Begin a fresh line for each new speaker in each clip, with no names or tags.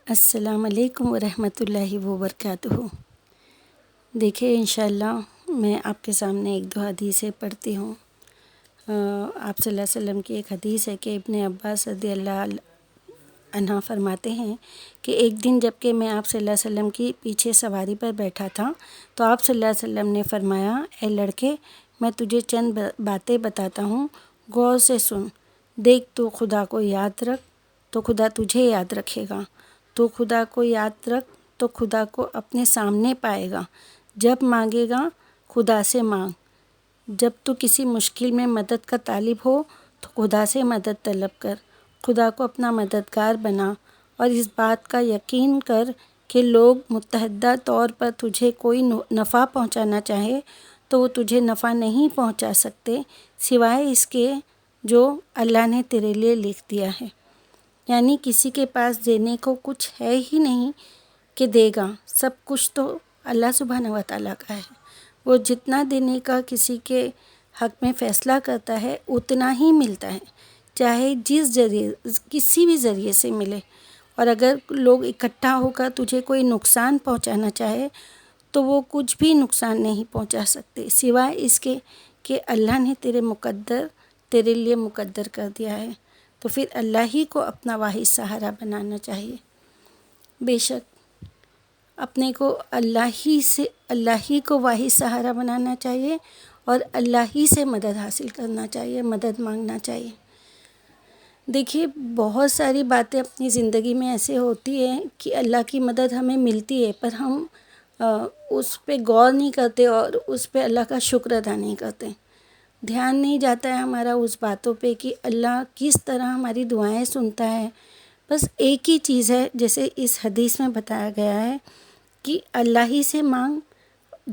السلام علیکم ورحمۃ اللہ وبرکاتہ۔ دیکھیے انشاءاللہ میں آپ کے سامنے ایک دو حدیثیں پڑھتی ہوں۔ آپ صلی اللہ علیہ وسلم کی ایک حدیث ہے کہ ابن عباس رضی اللہ عنہ فرماتے ہیں کہ ایک دن جب کہ میں آپ صلی اللہ علیہ وسلم کی پیچھے سواری پر بیٹھا تھا تو آپ صلی اللہ علیہ وسلم نے فرمایا، اے لڑکے، میں تجھے چند باتیں بتاتا ہوں، غور سے سن۔ دیکھ، تو خدا کو یاد رکھ تو خدا تجھے یاد رکھے گا، تو خدا کو یاد رکھ تو خدا کو اپنے سامنے پائے گا۔ جب مانگے گا خدا سے مانگ۔ جب تو کسی مشکل میں مدد کا طالب ہو تو خدا سے مدد طلب کر، خدا کو اپنا مددگار بنا، اور اس بات کا یقین کر کہ لوگ متحدہ طور پر تجھے کوئی نفع پہنچانا چاہے تو وہ تجھے نفع نہیں پہنچا سکتے سوائے اس کے جو اللہ نے تیرے لیے لکھ دیا ہے۔ یعنی کسی کے پاس دینے کو کچھ ہے ہی نہیں کہ دے گا، سب کچھ تو اللہ سبحانہ و تعالیٰ کا ہے۔ وہ جتنا دینے کا کسی کے حق میں فیصلہ کرتا ہے اتنا ہی ملتا ہے، چاہے جس ذریعے کسی بھی ذریعے سے ملے۔ اور اگر لوگ اکٹھا ہو کر تجھے کوئی نقصان پہنچانا چاہے تو وہ کچھ بھی نقصان نہیں پہنچا سکتے سوائے اس کے کہ اللہ نے تیرے لیے مقدر کر دیا ہے۔ تو پھر اللہ ہی کو اپنا واحد سہارا بنانا چاہیے۔ بے شک اپنے کو اللہ ہی کو واحد سہارا بنانا چاہیے اور اللہ ہی سے مدد حاصل کرنا چاہیے، مدد مانگنا چاہیے۔ دیکھیے بہت ساری باتیں اپنی زندگی میں ایسے ہوتی ہیں کہ اللہ کی مدد ہمیں ملتی ہے، پر ہم اس پہ غور نہیں کرتے اور اس پہ اللہ کا شکر ادا نہیں کرتے۔ دھیان نہیں جاتا ہے ہمارا اس باتوں پہ کہ اللہ کس طرح ہماری دعائیں سنتا ہے۔ بس ایک ہی چیز ہے، جیسے اس حدیث میں بتایا گیا ہے کہ اللہ ہی سے مانگ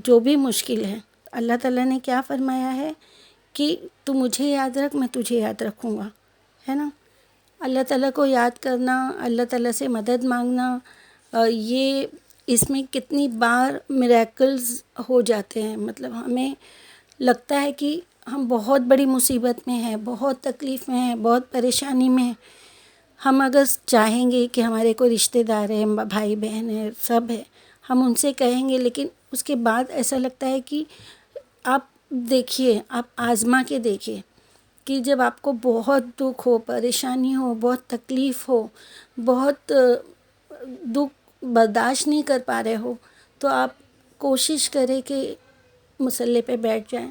جو بھی مشکل ہے۔ اللہ تعالیٰ نے کیا فرمایا ہے کہ تو مجھے یاد رکھ، میں تجھے یاد رکھوں گا، ہے نا۔ اللہ تعالیٰ کو یاد کرنا، اللہ تعالیٰ سے مدد مانگنا، یہ اس میں کتنی بار میریکلز ہو جاتے ہیں۔ مطلب ہمیں لگتا ہے کہ ہم بہت بڑی مصیبت میں ہیں، بہت تکلیف میں ہیں، بہت پریشانی میں ہیں۔ ہم اگر چاہیں گے کہ ہمارے کوئی رشتہ دار ہیں، بھائی بہن ہیں، سب ہے، ہم ان سے کہیں گے، لیکن اس کے بعد ایسا لگتا ہے کہ آپ دیکھیے، آپ آزما کے دیکھیے کہ جب آپ کو بہت دکھ ہو، پریشانی ہو، بہت تکلیف ہو، بہت دکھ برداشت نہیں کر پا رہے ہو، تو آپ کوشش کریں کہ مصلی پہ بیٹھ جائیں۔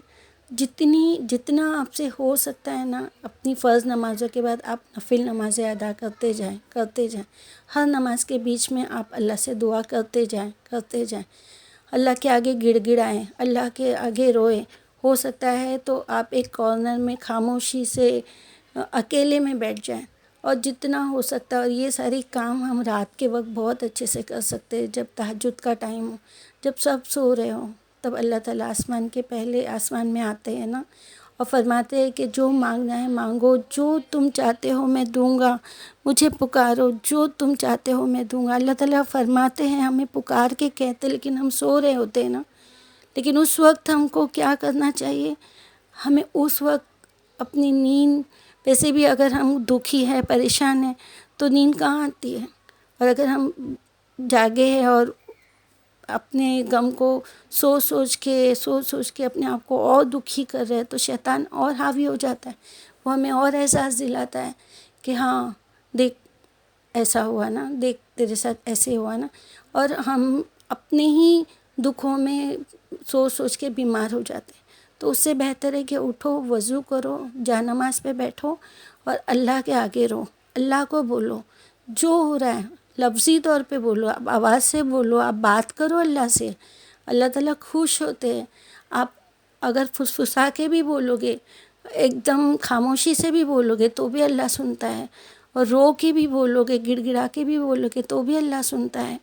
جتنا آپ سے ہو سکتا ہے نا، اپنی فرض نمازوں کے بعد آپ نفل نمازیں ادا کرتے جائیں۔ ہر نماز کے بیچ میں آپ اللہ سے دعا کرتے جائیں۔ اللہ کے آگے گڑ گڑائیں، اللہ کے آگے روئیں۔ ہو سکتا ہے تو آپ ایک کارنر میں خاموشی سے اکیلے میں بیٹھ جائیں، اور جتنا ہو سکتا ہے، اور یہ ساری کام ہم رات کے وقت بہت اچھے سے کر سکتے ہیں، جب تہجد کا ٹائم ہو، جب سب سو رہے ہوں، تب اللہ تعالیٰ آسمان کے پہلے آسمان میں آتے ہیں نا، اور فرماتے ہیں کہ جو مانگنا ہے مانگو، جو تم چاہتے ہو میں دوں گا، مجھے پکارو، جو تم چاہتے ہو میں دوں گا۔ اللہ تعالیٰ فرماتے ہیں، ہمیں پکار کے کہتے، لیکن ہم سو رہے ہوتے ہیں نا۔ لیکن اس وقت ہم کو کیا کرنا چاہیے؟ ہمیں اس وقت اپنی نیند، ویسے بھی اگر ہم دکھی ہے، پریشان ہیں، تو نیند کہاں آتی ہے؟ اور اگر ہم جاگے ہیں اور اپنے غم کو سوچ کے اپنے آپ کو اور دکھی کر رہے ہیں، تو شیطان اور حاوی ہو جاتا ہے۔ وہ ہمیں اور احساس دلاتا ہے کہ ہاں دیکھ ایسا ہوا نا، دیکھ تیرے ساتھ ایسے ہوا نا، اور ہم اپنے ہی دکھوں میں سوچ کے بیمار ہو جاتے ہیں۔ تو اس سے بہتر ہے کہ اٹھو، وضو کرو، جا نماز پہ بیٹھو اور اللہ کے آگے رو، اللہ کو بولو جو ہو رہا ہے، لفظی طور پہ بولو، آپ آواز سے بولو، آپ بات کرو اللہ سے۔ اللہ تعالیٰ خوش ہوتے ہیں۔ آپ اگر فسفسا کے بھی بولو گے، ایک دم خاموشی سے بھی بولو گے تو بھی اللہ سنتا ہے، اور رو کے بھی بولو گے، گڑ گڑا کے بھی بولو گے تو بھی اللہ سنتا ہے۔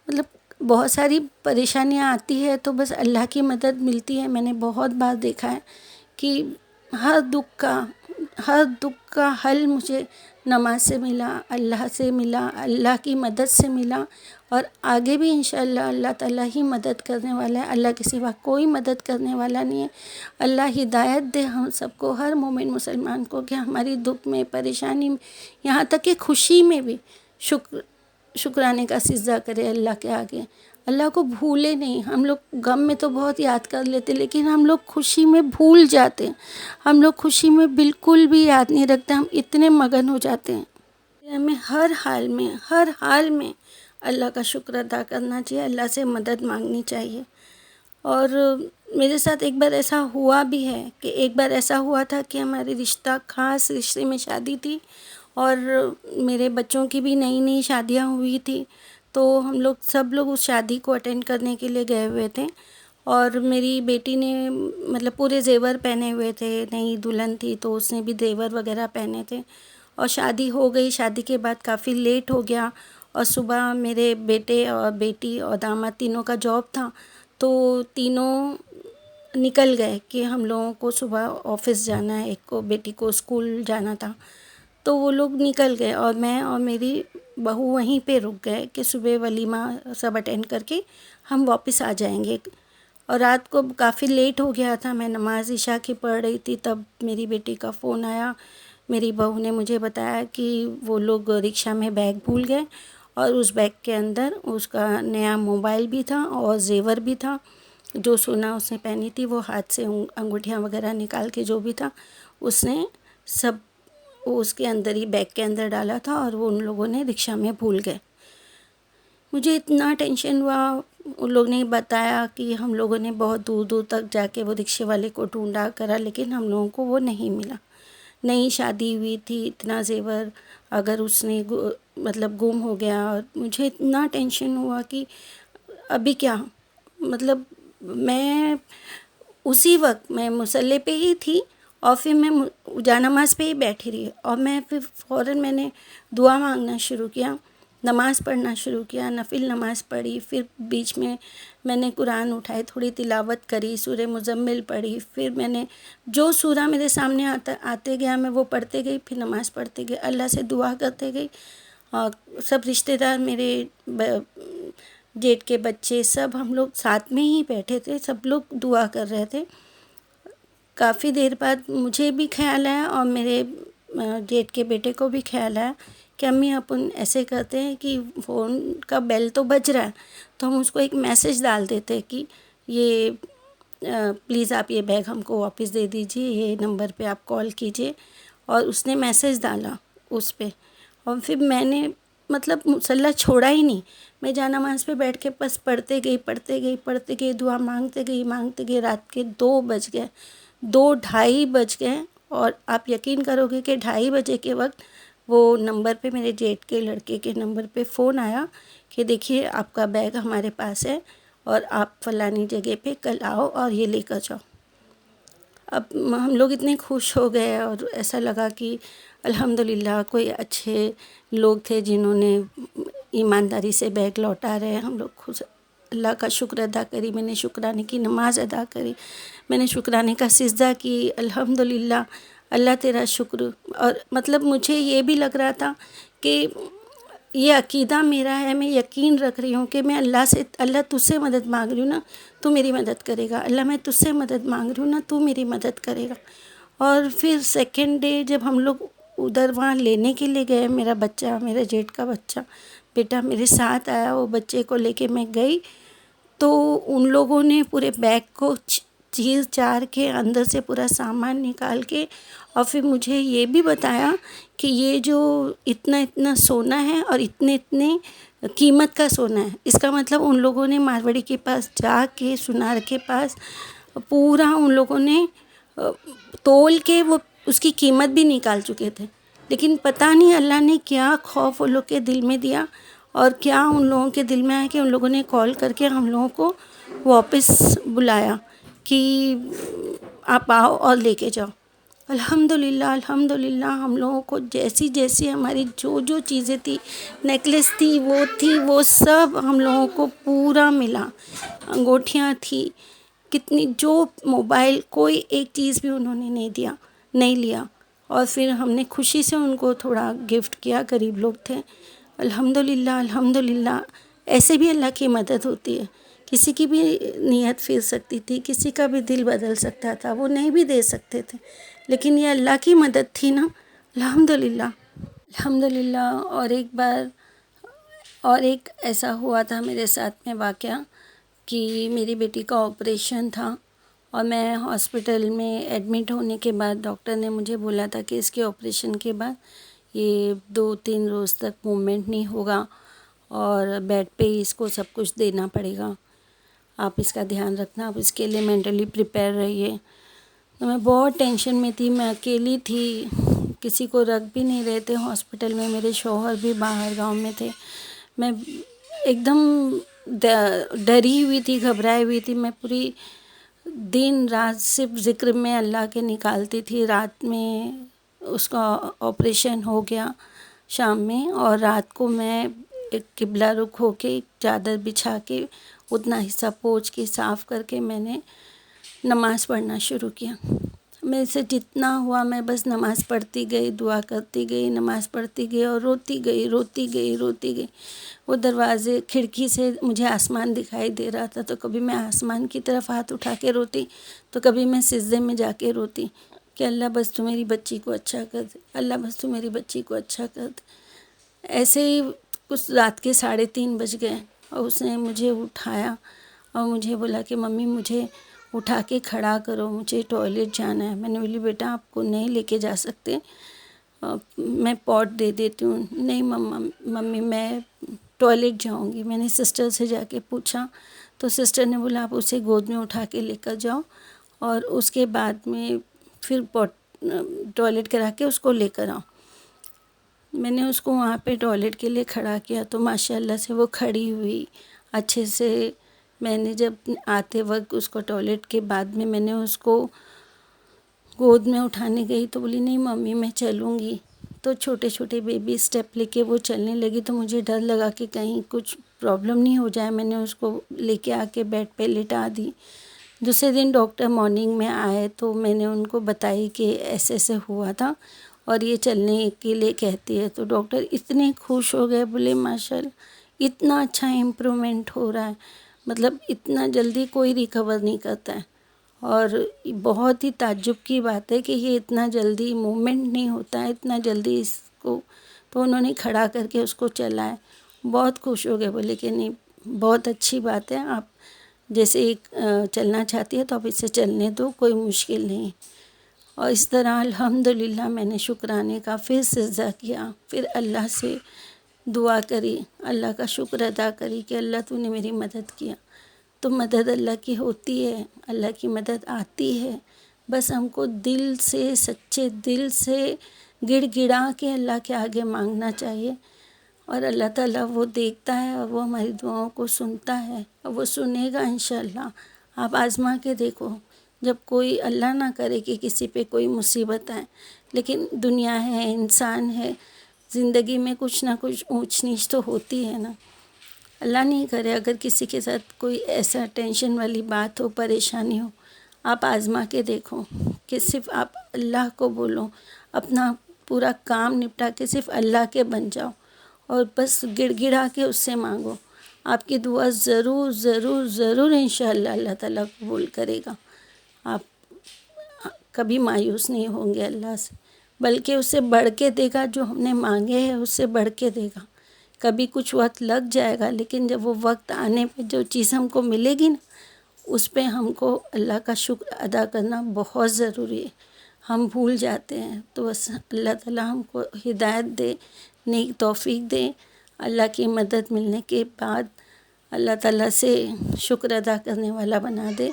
مطلب بہت ساری پریشانیاں آتی ہے تو بس اللہ کی مدد ملتی ہے۔ میں نے بہت بار دیکھا ہے کہ ہر دکھ کا حل مجھے نماز سے ملا، اللہ سے ملا، اللہ کی مدد سے ملا، اور آگے بھی انشاءاللہ اللہ تعالیٰ ہی مدد کرنے والا ہے۔ اللہ کے سوا کوئی مدد کرنے والا نہیں ہے۔ اللہ ہدایت دے ہم سب کو، ہر مومن مسلمان کو، کہ ہماری دکھ میں، پریشانی میں، یہاں تک کہ خوشی میں بھی شکرانے کا سجدہ کرے اللہ کے آگے، اللہ کو بھولے نہیں۔ ہم لوگ غم میں تو بہت یاد کر لیتے، لیکن ہم لوگ خوشی میں بھول جاتے ہیں، ہم لوگ خوشی میں بالکل بھی یاد نہیں رکھتے، ہم اتنے مگن ہو جاتے ہیں۔ ہمیں ہر حال میں اللہ کا شکر ادا کرنا چاہیے، اللہ سے مدد مانگنی چاہیے۔ اور میرے ساتھ ایک بار ایسا ہوا بھی ہے کہ ایک بار ایسا ہوا تھا کہ ہمارے خاص رشتے میں شادی تھی، اور میرے بچوں کی بھی نئی نئی شادیاں ہوئی تھی، تو ہم لوگ سب لوگ اس شادی کو اٹینڈ کرنے کے لیے گئے ہوئے تھے، اور میری بیٹی نے مطلب پورے زیور پہنے ہوئے تھے، نئی دلہن تھی تو اس نے بھی زیور وغیرہ پہنے تھے، اور شادی ہو گئی۔ شادی کے بعد کافی لیٹ ہو گیا، اور صبح میرے بیٹے اور بیٹی اور داماد تینوں کا جاب تھا، تو تینوں نکل گئے کہ ہم لوگوں کو صبح آفس جانا ہے، ایک کو بیٹی کو اسکول جانا تھا، تو وہ لوگ نکل گئے، اور میں اور میری بہو وہیں پہ رک گئے کہ صبح ولیمہ سب اٹینڈ کر کے ہم واپس آ جائیں گے۔ اور رات کو کافی لیٹ ہو گیا تھا، میں نماز عشاء کی پڑھ رہی تھی، تب میری بیٹی کا فون آیا۔ میری بہو نے مجھے بتایا کہ وہ لوگ رکشہ میں بیگ بھول گئے، اور اس بیگ کے اندر اس کا نیا موبائل بھی تھا اور زیور بھی تھا، جو سونا اس نے پہنی تھی، وہ ہاتھ سے انگوٹھیاں وغیرہ نکال کے جو بھی تھا اس نے سب اس کے اندر ہی بیگ کے اندر ڈالا تھا، اور وہ ان لوگوں نے رکشہ میں بھول گئے۔ مجھے اتنا ٹینشن ہوا، ان لوگ نے بتایا کہ ہم لوگوں نے بہت دور دور تک جا کے وہ رکشے والے کو ڈھونڈا کرا، لیکن ہم لوگوں کو وہ نہیں ملا۔ نئی شادی ہوئی تھی، اتنا زیور اگر اس نے مطلب گم ہو گیا، اور مجھے اتنا ٹینشن ہوا کہ ابھی کیا، مطلب میں اسی وقت میں مصلی پہ ہی تھی، اور پھر میں جانماز پہ ہی بیٹھی رہی، اور میں پھر فوراً میں نے دعا مانگنا شروع کیا، نماز پڑھنا شروع کیا، نفل نماز پڑھی، پھر بیچ میں نے قرآن اٹھائی، تھوڑی تلاوت کری، سورہ مزمل پڑھی، پھر میں نے جو سورہ میرے سامنے آتے گیا میں وہ پڑھتے گئی، پھر نماز پڑھتے گئی، اللہ سے دعا کرتے گئی، اور سب رشتہ دار میرے جیٹ کے بچے سب ہم لوگ ساتھ میں ہی بیٹھے تھے، سب لوگ دعا کر رہے تھے۔ کافی دیر بعد مجھے بھی خیال آیا اور میرے جیٹ کے بیٹے کو بھی خیال آیا کہ امی اپن ایسے کرتے ہیں کہ فون کا بیل تو بج رہا ہے، تو ہم اس کو ایک میسیج ڈال دیتے کہ یہ پلیز آپ یہ بیگ ہم کو واپس دے دیجیے، یہ نمبر پہ آپ کال کیجیے، اور اس نے میسیج ڈالا اس پہ، اور پھر میں نے مطلب مصلی چھوڑا ہی نہیں، میں جانماز پہ بیٹھ کے بس پڑھتے گئی، دعا مانگتے گئی، رات کے 2 بج گئے، 2:30 بج گئے، اور آپ یقین کرو گے کہ 2:30 بجے کے وقت وہ نمبر پہ میرے جیٹ کے لڑکے کے نمبر پہ فون آیا کہ دیکھیے آپ کا بیگ ہمارے پاس ہے، اور آپ فلانی جگہ پہ کل آؤ اور یہ لے کر جاؤ۔ اب ہم لوگ اتنے خوش ہو گئے، اور ایسا لگا کہ الحمدللہ کوئی اچھے لوگ تھے جنہوں نے ایمانداری سے بیگ لوٹا رہے، ہم لوگ خوش، اللہ کا شکر ادا کری، میں نے شکرانے کی نماز ادا کری، میں نے شکرانے کا سجدہ کی، الحمدللہ اللہ تیرا شکر۔ اور مطلب مجھے یہ بھی لگ رہا تھا کہ یہ عقیدہ میرا ہے، میں یقین رکھ رہی ہوں کہ میں اللہ تجھ سے مدد مانگ رہی ہوں نا تو میری مدد کرے گا، اللہ میں تجھ سے مدد مانگ رہی ہوں نا تو میری مدد کرے گا۔ اور پھر سیکنڈ ڈے جب ہم لوگ ادھر وہاں لینے کے لیے گئے، میرا بچہ، میرے جیٹ کا بچہ بیٹا میرے ساتھ آیا، وہ بچے کو لے کے میں گئی، تو ان لوگوں نے پورے بیگ کو چیر چار کے اندر سے پورا سامان نکال کے، اور پھر مجھے یہ بھی بتایا کہ یہ جو اتنا سونا ہے اور اتنے قیمت کا سونا ہے، اس کا مطلب ان لوگوں نے ماروڑی کے پاس جا کے، سونار کے پاس پورا ان لوگوں نے تول کے وہ اس کی قیمت بھی نکال چکے تھے، لیکن پتہ نہیں اللہ نے کیا خوف ان لوگ کے دل میں دیا، اور کیا ان لوگوں کے دل میں آیا کہ ان لوگوں نے کال کر کے ہم لوگوں کو واپس بلایا کہ آپ آؤ اور لے کے جاؤ۔ الحمدللہ ہم لوگوں کو جیسی ہماری جو چیزیں تھی، نیکلیس تھی وہ سب ہم لوگوں کو پورا ملا، انگوٹھیاں تھی کتنی، جو موبائل، کوئی ایک چیز بھی انہوں نے نہیں لیا، اور پھر ہم نے خوشی سے ان کو تھوڑا گفٹ کیا، غریب لوگ تھے۔ الحمدللہ ایسے بھی اللہ کی مدد ہوتی ہے، کسی کی بھی نیت پھر سکتی تھی، کسی کا بھی دل بدل سکتا تھا، وہ نہیں بھی دے سکتے تھے، لیکن یہ اللہ کی مدد تھی نا، الحمدللہ۔ اور ایک بار اور ایک ایسا ہوا تھا میرے ساتھ میں واقعہ کہ میری بیٹی کا آپریشن تھا، اور میں ہاسپٹل میں ایڈمٹ ہونے کے بعد ڈاکٹر نے مجھے بولا تھا کہ اس کے آپریشن کے بعد یہ 2-3 روز تک موومنٹ نہیں ہوگا، اور بیڈ پہ ہی اس کو سب کچھ دینا پڑے گا، آپ اس کا دھیان رکھنا، آپ اس کے لیے مینٹلی پریپیئر رہیے۔ تو میں بہت ٹینشن میں تھی، میں اکیلی تھی، کسی کو رکھ بھی نہیں رہے تھے ہاسپٹل میں، میرے شوہر بھی باہر گاؤں میں تھے، میں ایک دم ڈری ہوئی تھی، گھبرائی ہوئی تھی، میں پوری دن رات صرف ذکر میں اللہ کے نکالتی تھی۔ رات میں اس کا آپریشن ہو گیا شام میں، اور رات کو میں ایک قبلہ رخ ہو کے چادر بچھا کے اتنا حصہ پوچھ کے صاف کر کے میں نے نماز پڑھنا شروع کیا۔ میرے سے جتنا ہوا میں بس نماز پڑھتی گئی، دعا کرتی گئی، نماز پڑھتی گئی، اور روتی گئی۔ وہ دروازے کھڑکی سے مجھے آسمان دکھائی دے رہا تھا، تو کبھی میں آسمان کی طرف ہاتھ اٹھا کے روتی، تو کبھی میں سجدے میں جا کے روتی کہ اللہ بس تو میری بچی کو اچھا کر دے، اللہ بس تو میری بچی کو اچھا کر دے۔ ایسے ہی کچھ رات کے 3:30 بج گئے، اور اس نے مجھے اٹھایا اور مجھے بولا کہ ممی مجھے اٹھا کے کھڑا کرو، مجھے ٹوائلٹ جانا ہے۔ میں نے بولی بیٹا آپ کو نہیں لے کے جا سکتے، میں پاٹ دے دیتی ہوں۔ نہیں ممی میں ٹوائلٹ جاؤں گی۔ میں نے سسٹر سے جا کے پوچھا، تو سسٹر نے بولا آپ اسے گود میں اٹھا کے لے کر جاؤ، اور اس کے بعد میں پھر ٹوائلٹ کرا کے اس کو لے کر آؤ۔ میں نے اس کو وہاں پہ ٹوائلٹ کے لیے کھڑا کیا، تو ماشاء اللہ سے وہ کھڑی ہوئی اچھے سے۔ میں نے جب آتے وقت اس کو ٹوائلٹ کے بعد میں نے اس کو گود میں اٹھانے گئی، تو بولی نہیں ممی میں چلوں گی۔ تو چھوٹے چھوٹے بیبی اسٹیپ لے کے وہ چلنے لگی، تو مجھے ڈر لگا کہ کہیں کچھ پرابلم نہیں ہو جائے۔ میں نے اس کو لے کے آ کے بیڈ پہ لٹا دی۔ دوسرے دن ڈاکٹر مارننگ میں آئے، تو میں نے ان کو بتائی کہ ایسے ایسے ہوا تھا اور یہ چلنے کے لیے کہتی ہے۔ تو ڈاکٹر اتنے خوش ہو گئے، بولے ماشاءاللہ اتنا اچھا امپرومنٹ ہو رہا ہے، مطلب اتنا جلدی کوئی ریکور نہیں کرتا ہے، اور بہت ہی تعجب کی بات ہے کہ یہ اتنا جلدی موومنٹ نہیں ہوتا ہے، اتنا جلدی اس کو۔ تو انہوں نے کھڑا کر کے اس کو چلایا، بہت خوش ہو گئے، بولے کہ نہیں بہت اچھی بات ہے، آپ جیسے چلنا چاہتی ہے تو آپ اسے چلنے دو، کوئی مشکل نہیں۔ اور اس طرح الحمدللہ میں نے شکرانے کا پھر سجدہ کیا، پھر اللہ سے دعا کری، اللہ کا شکر ادا کری کہ اللہ تو نے میری مدد کیا۔ تو مدد اللہ کی ہوتی ہے، اللہ کی مدد آتی ہے، بس ہم کو دل سے، سچے دل سے گڑ گڑا کے اللہ کے آگے مانگنا چاہیے، اور اللہ تعالیٰ وہ دیکھتا ہے اور وہ ہماری دعاؤں کو سنتا ہے، اور وہ سنے گا انشاءاللہ۔ آپ آزما کے دیکھو، جب کوئی اللہ نہ کرے کہ کسی پہ کوئی مصیبت آئے، لیکن دنیا ہے، انسان ہے، زندگی میں کچھ نہ کچھ اونچ نیچ تو ہوتی ہے نا۔ اللہ نہیں کرے اگر کسی کے ساتھ کوئی ایسا ٹینشن والی بات ہو، پریشانی ہو، آپ آزما کے دیکھو کہ صرف آپ اللہ کو بولو، اپنا پورا کام نپٹا کے صرف اللہ کے بن جاؤ، اور بس گڑ گڑا کے اس سے مانگو، آپ کی دعا ضرور ضرور ضرور انشاءاللہ اللہ تعالیٰ قبول کرے گا۔ آپ کبھی مایوس نہیں ہوں گے اللہ سے، بلکہ اس سے بڑھ کے دے گا، جو ہم نے مانگے ہیں اس سے بڑھ کے دے گا۔ کبھی کچھ وقت لگ جائے گا، لیکن جب وہ وقت آنے پہ جو چیز ہم کو ملے گی نا، اس پہ ہم کو اللہ کا شکر ادا کرنا بہت ضروری ہے۔ ہم بھول جاتے ہیں، تو بس اللہ تعالیٰ ہم کو ہدایت دے، نیک توفیق دے، اللہ کی مدد ملنے کے بعد اللہ تعالیٰ سے شکر ادا کرنے والا بنا دے،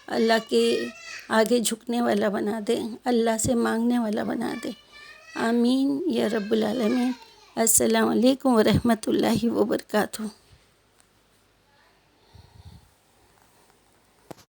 اللہ کے آگے جھکنے والا بنا دے، اللہ سے مانگنے والا بنا دے۔ آمین یا رب العالمین۔ السلام علیکم ورحمۃ اللہ وبرکاتہ۔